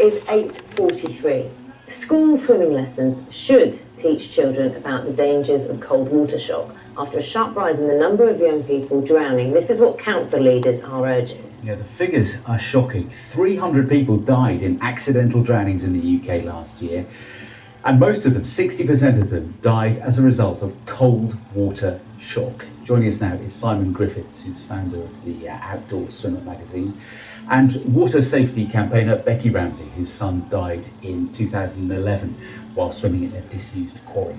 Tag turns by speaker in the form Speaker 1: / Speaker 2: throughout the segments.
Speaker 1: is 8:43. School swimming lessons should teach children about the dangers of cold water shock. After a sharp rise in the number of young people drowning, this is what council leaders are urging.
Speaker 2: Yeah, the figures are shocking. 300 people died in accidental drownings in the UK last year. And most of them, 60% of them, died as a result of cold water shock. Joining us now is Simon Griffiths, who's founder of the Outdoor Swimmer magazine, and water safety campaigner Beckie Ramsay, whose son died in 2011 while swimming in a disused quarry.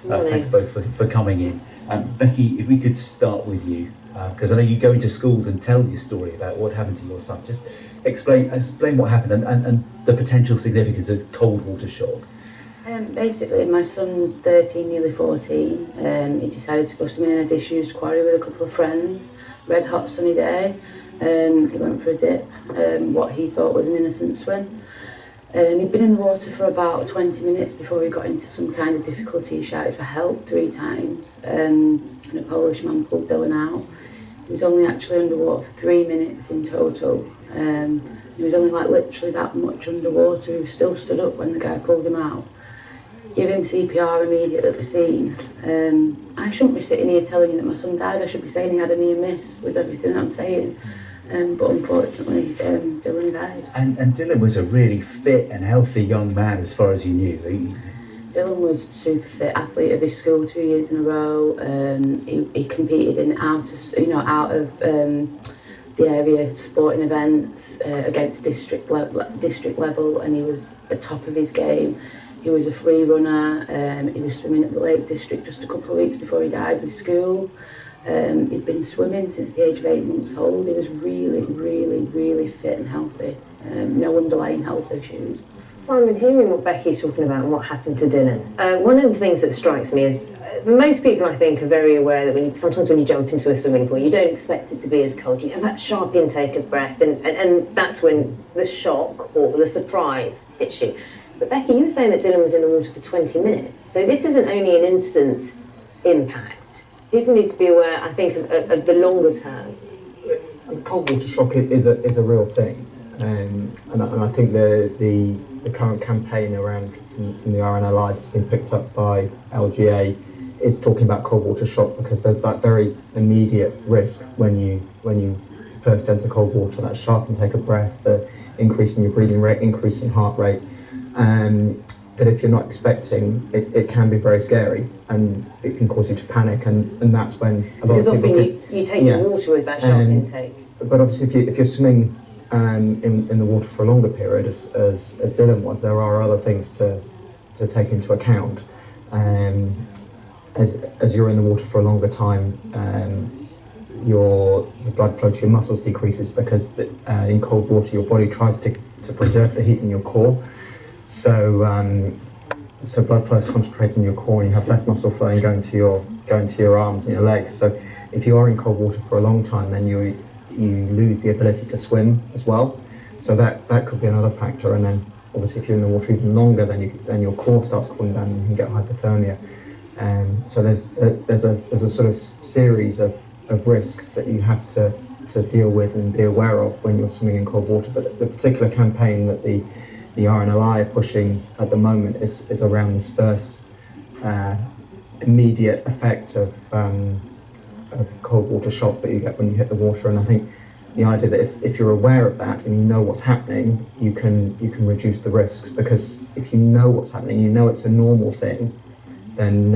Speaker 2: Thanks both for coming in. Beckie, if we could start with you, because I know you go into schools and tell your story about what happened to your son. Just explain what happened and the potential significance of cold water shock.
Speaker 3: Basically, my son's 13, nearly 14. He decided to go swimming in a disused quarry with a couple of friends. Red hot sunny day. He went for a dip, what he thought was an innocent swim. He'd been in the water for about 20 minutes before he got into some kind of difficulty. He shouted for help 3 times, and a Polish man pulled Dylan out. He was only actually underwater for 3 minutes in total. He was only literally that much underwater. He was still stood up when the guy pulled him out. Give him CPR immediately at the scene. I shouldn't be sitting here telling you that my son died. I should be saying he had a near miss with everything I'm saying. But unfortunately, Dylan died. And
Speaker 2: Dylan was a really fit and healthy young man, as far as you knew.
Speaker 3: Dylan was a super fit athlete of his school 2 years in a row. He competed in out of the area sporting events against district level, and he was at the top of his game. He was a free runner. He was swimming at the Lake District just a couple of weeks before he died with school. He'd been swimming since the age of 8 months old. He was really, really, really fit and healthy. No underlying health issues.
Speaker 1: Simon, hearing what Beckie's talking about and what happened to Dylan, one of the things that strikes me is most people, I think, are very aware that sometimes when you jump into a swimming pool, you don't expect it to be as cold. You have that sharp intake of breath, and that's when the shock or the surprise hits you. But Beckie, you were saying that Dylan was in the water for 20 minutes. So this isn't only an instant impact. People need to be aware, I think, of the longer term.
Speaker 4: Cold water shock is a real thing. And I think the current campaign around from the RNLI that's been picked up by LGA is talking about cold water shock because there's that very immediate risk when you first enter cold water, that sharp intake of breath, the increase in your breathing rate, increase in heart rate. That if you're not expecting, it can be very scary and it can cause you to panic, and that's when a lot of people...
Speaker 1: Because often you take the water with that sharp intake.
Speaker 4: But obviously if you're swimming in the water for a longer period, as Dylan was, there are other things to take into account. As you're in the water for a longer time, your blood flow to your muscles decreases because in cold water your body tries to preserve the heat in your core. So blood flow is concentrated in your core and you have less muscle flowing going to your arms and your legs. So if you are in cold water for a long time, then you lose the ability to swim as well. So that could be another factor. And then obviously if you're in the water even longer, then your core starts cooling down and you can get hypothermia. So there's a sort of series of risks that you have to deal with and be aware of when you're swimming in cold water. But the particular campaign that the RNLI are pushing at the moment is around this first immediate effect of cold water shock that you get when you hit the water. And I think the idea that if you're aware of that and you know what's happening, you can reduce the risks, because if you know what's happening, you know it's a normal thing, then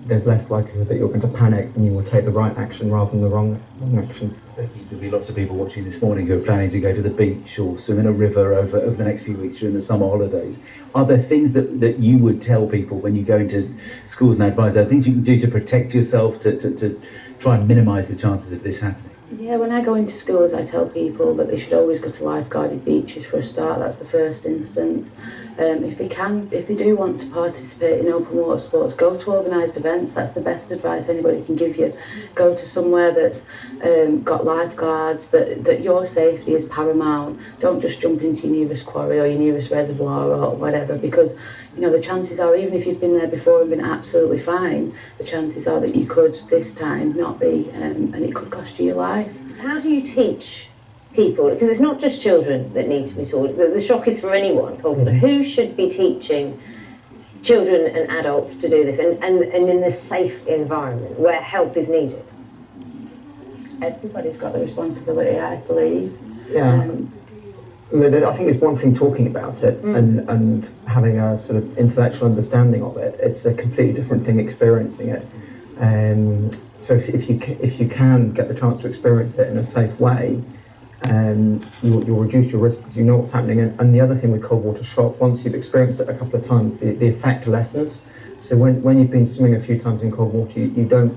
Speaker 4: there's less likelihood that you're going to panic and you will take the right action rather than the wrong action.
Speaker 2: There'll be lots of people watching this morning who are planning to go to the beach or swim in a river over the next few weeks during the summer holidays. Are there things that you would tell people when you go into schools and advise? Are there things you can do to protect yourself, to try and minomise the chances of this happening?
Speaker 3: Yeah, when I go into schools, I tell people that they should always go to lifeguarded beaches for a start. That's the first instance. If they do want to participate in open water sports, go to organised events. That's the best advice anybody can give you. Go to somewhere that's got lifeguards, that your safety is paramount. Don't just jump into your nearest quarry or your nearest reservoir or whatever, because the chances are, even if you've been there before and been absolutely fine, the chances are that you could this time not be, and it could cost you your life.
Speaker 1: How do you teach people, because it's not just children that need to be taught, the shock is for anyone, cold water. Who should be teaching children and adults to do this, and in a safe environment where help is needed?
Speaker 3: Everybody's got the responsibility, I believe.
Speaker 4: Yeah. I think it's one thing talking about it and having a sort of intellectual understanding of it. It's a completely different thing experiencing it. So if you can get the chance to experience it in a safe way, you'll reduce your risk because you know what's happening. And the other thing with cold water shock, once you've experienced it a couple of times, the effect lessens. So when you've been swimming a few times in cold water, you don't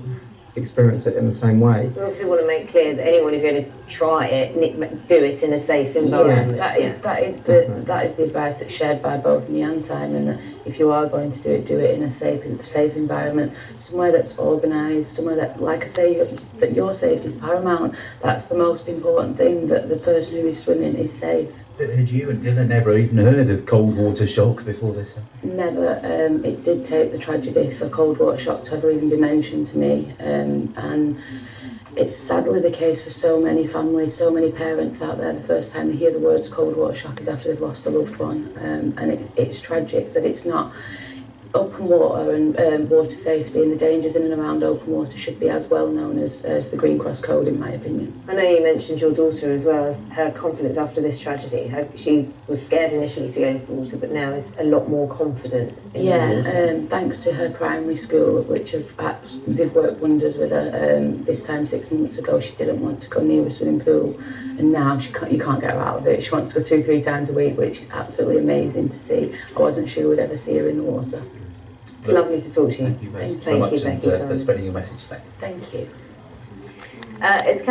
Speaker 4: experience it in the same way.
Speaker 1: We obviously want to make clear that anyone who's going to try it, do it in a safe environment.
Speaker 3: Yes. That is the advice that's shared by both me and Simon, that if you are going to do it in a safe environment, somewhere that's organised, somewhere that, like I say, that your safety is paramount. That's the most important thing, that the person who is swimming is safe.
Speaker 2: Had you and Dylan ever even heard of cold water shock before this?
Speaker 3: Never. It did take the tragedy for cold water shock to ever even be mentioned to me, and it's sadly the case for so many families, so many parents out there. The first time they hear the words cold water shock is after they've lost a loved one, and it's tragic that it's not. Open water and water safety and the dangers in and around open water should be as well known as the Green Cross Code, in my opinion.
Speaker 1: I know you mentioned your daughter as well, as her confidence after this tragedy. She was scared initially to go into the water, but now is a lot more confident in the water.
Speaker 3: Thanks to her primary school, which they've worked wonders with her. This time 6 months ago, she didn't want to go near a swimming pool, and now you can't get her out of it. She wants to go 2-3 times a week, which is absolutely amazing to see. I wasn't sure we'd ever see her in the water.
Speaker 1: It's lovely to talk to you.
Speaker 2: Thank you so much
Speaker 1: Becky,
Speaker 2: for spreading your message today.
Speaker 3: Thank you.
Speaker 1: It's